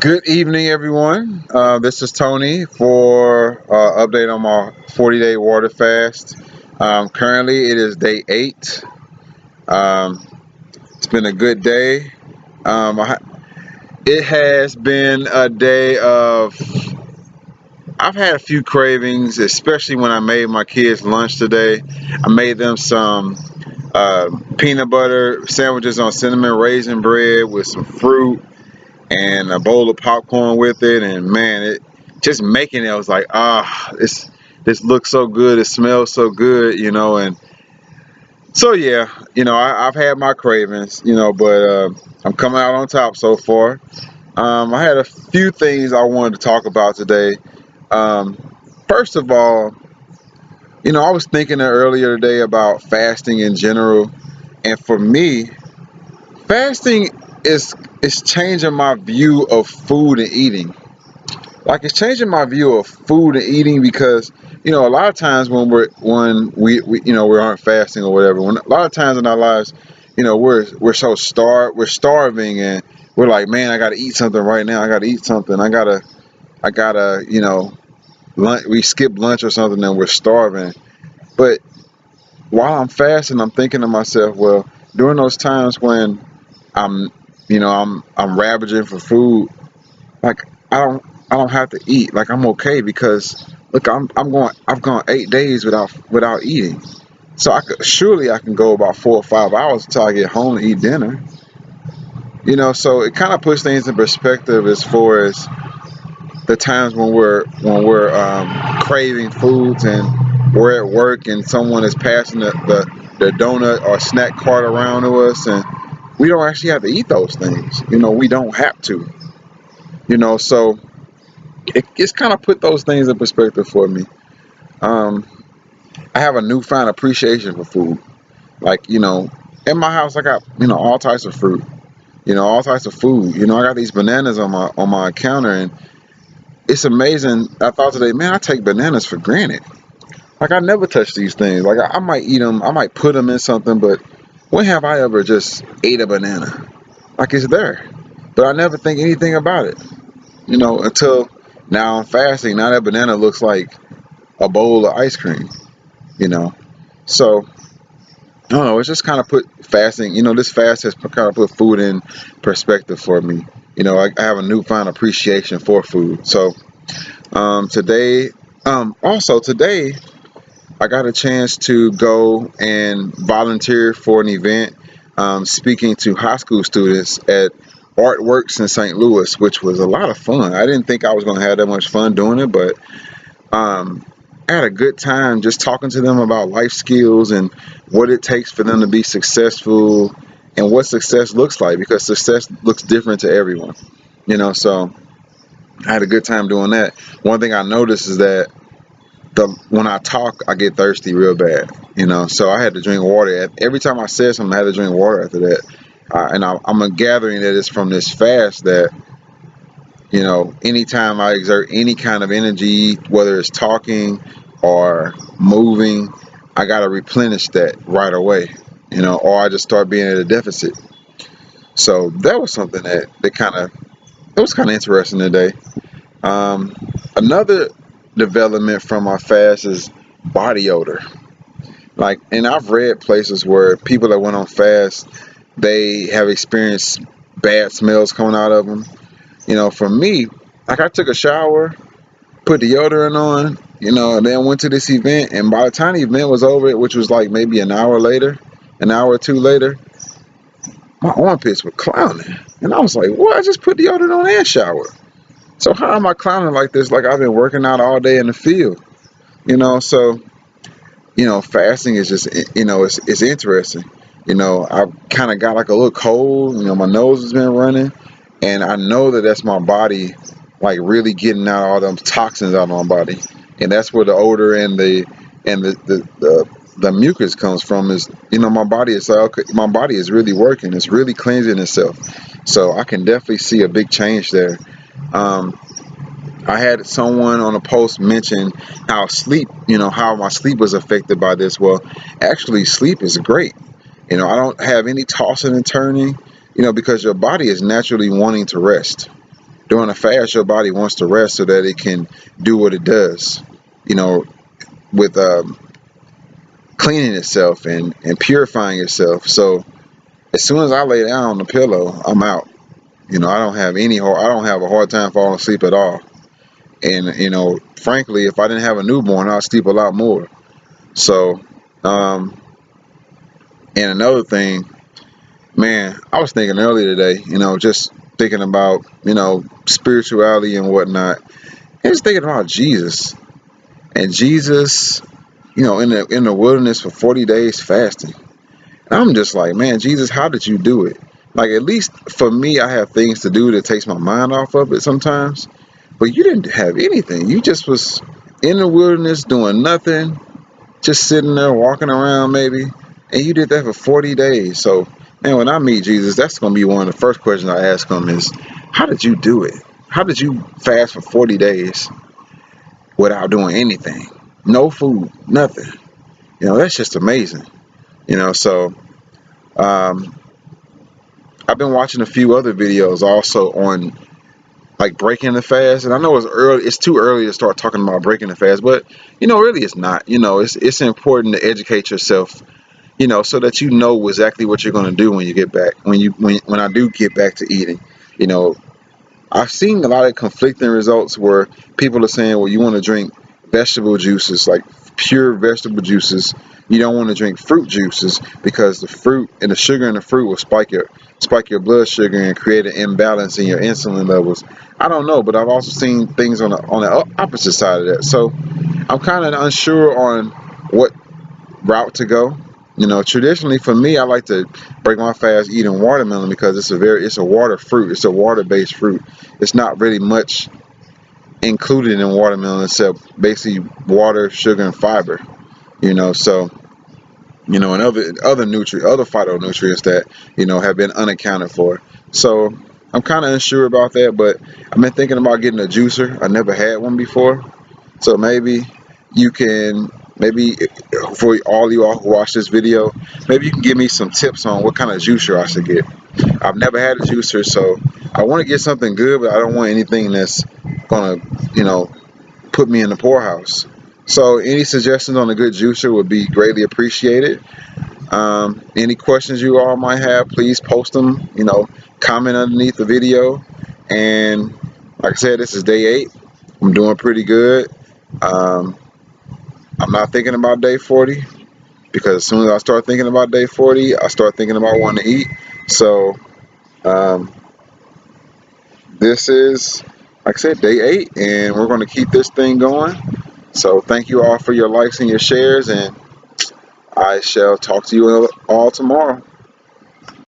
Good evening, everyone. This is Tony for update on my 40-day water fast. Currently, it is day 8. Um, it's been a good day. It has been a day of. I've had a few cravings, especially when I made my kids lunch today. I made them some peanut butter sandwiches on cinnamon raisin bread with some fruit and a bowl of popcorn with it, and man, it just making it, I was like, this looks so good, it smells so good, and so yeah, I've had my cravings, but I'm coming out on top so far. I had a few things I wanted to talk about today. First of all, I was thinking earlier today about fasting in general, and for me, fasting is changing my view of food and eating. Like, it's changing my view of food and eating because a lot of times we aren't fasting or whatever, when a lot of times in our lives, we're so starving, and we're like, man, I gotta eat something right now, I gotta eat something, I gotta lunch, we skip lunch or something, and we're starving. But while I'm fasting, I'm thinking to myself, well, during those times when I'm I'm ravaging for food, like, I don't have to eat. Like, I'm okay because look, I've gone 8 days without eating. So I can go about 4 or 5 hours until I get home to eat dinner. So it kind of puts things in perspective as far as the times when we're craving foods, and we're at work and someone is passing the donut or snack cart around to us, and we don't actually have to eat those things. We don't have to. So it's kind of put those things in perspective for me. Um, I have a newfound appreciation for food. Like, in my house, I got all types of fruit. All types of food. I got these bananas on my counter, and it's amazing. I thought today, man, I take bananas for granted. Like, I never touch these things. Like, I might eat them, I might put them in something, but when have I ever just ate a banana? Like, it's there, but I never think anything about it. Until now I'm fasting. Now that banana looks like a bowl of ice cream. You know, so I don't know. It's just kind of put fasting. This fast has kind of put food in perspective for me. I have a newfound appreciation for food. So today I got a chance to go and volunteer for an event, speaking to high school students at Artworks in St. Louis, which was a lot of fun. I didn't think I was going to have that much fun doing it, but um, I had a good time just talking to them about life skills and what it takes for them to be successful and what success looks like, because success looks different to everyone. So I had a good time doing that. One thing I noticed is that when I talk, I get thirsty real bad. So I had to drink water. Every time I said something, I had to drink water after that. I'm gathering that it's from this fast that anytime I exert any kind of energy, whether it's talking or moving, I got to replenish that right away, or I just start being at a deficit. So that was something that it was kind of interesting today. Um, Another development from my fast is body odor. Like, and I've read places where people that went on fast, they have experienced bad smells coming out of them. For me, like, I took a shower, put deodorant on, and then went to this event. And by the time the event was over, which was like maybe an hour or two later, my armpits were clowning. And I was like, what? I just put deodorant on and shower. So how am I clowning like this? Like, I've been working out all day in the field, So, fasting is just, it's interesting. I kind of got like a little cold, my nose has been running. And I know that that's my body, like, really getting out all them toxins out of my body, and that's where the odor and the mucus comes from. Is my body is like, okay, my body is really working. It's really cleansing itself. So I can definitely see a big change there. Um, I had someone on a post mention how sleep, how my sleep was affected by this. Well, actually, sleep is great. I don't have any tossing and turning, because your body is naturally wanting to rest. During a fast, your body wants to rest so that it can do what it does, you know, with cleaning itself and purifying itself. So as soon as I lay down on the pillow, I'm out. I don't have I don't have a hard time falling asleep at all. And frankly, if I didn't have a newborn, I'd sleep a lot more. So, um, and another thing, man, I was thinking earlier today, just thinking about, spirituality and whatnot. And just thinking about Jesus. And Jesus, in the wilderness for 40 days fasting. And I'm just like, man, Jesus, how did you do it? Like, at least for me, I have things to do that takes my mind off of it sometimes. But you didn't have anything. You just was in the wilderness doing nothing, just sitting there walking around maybe. And you did that for 40 days. So, man, when I meet Jesus, that's going to be one of the first questions I ask him is, how did you do it? How did you fast for 40 days without doing anything? No food, nothing. That's just amazing. So um, I've been watching a few other videos also on like breaking the fast, and I know it's early. It's too early to start talking about breaking the fast, but really, it's not. It's important to educate yourself, so that you know exactly what you're going to do when you get back. When I do get back to eating, you know, I've seen a lot of conflicting results where people are saying, well, you want to drink vegetable juices, like pure vegetable juices. You don't want to drink fruit juices because the fruit and the sugar in the fruit will spike your blood sugar and create an imbalance in your insulin levels. I don't know, but I've also seen things on the opposite side of that. So I'm kind of unsure on what route to go. Traditionally for me, I like to break my fast eating watermelon because it's a water fruit. It's a water-based fruit. It's not really much included in watermelon except basically water, sugar, and fiber. So and other phytonutrients that have been unaccounted for. So I'm kind of unsure about that, but I've been thinking about getting a juicer. I never had one before, so maybe you can maybe for all you all who watch this video, maybe you can give me some tips on what kind of juicer I should get. I've never had a juicer, so I want to get something good, but I don't want anything that's gonna put me in the poorhouse. So any suggestions on a good juicer would be greatly appreciated. Any questions you all might have, please post them, comment underneath the video. And like I said, this is day 8. I'm doing pretty good. Um, I'm not thinking about day 40 because as soon as I start thinking about day 40, I start thinking about wanting to eat. So um, this is, like I said, day 8, and we're going to keep this thing going. So thank you all for your likes and your shares, and I shall talk to you all tomorrow.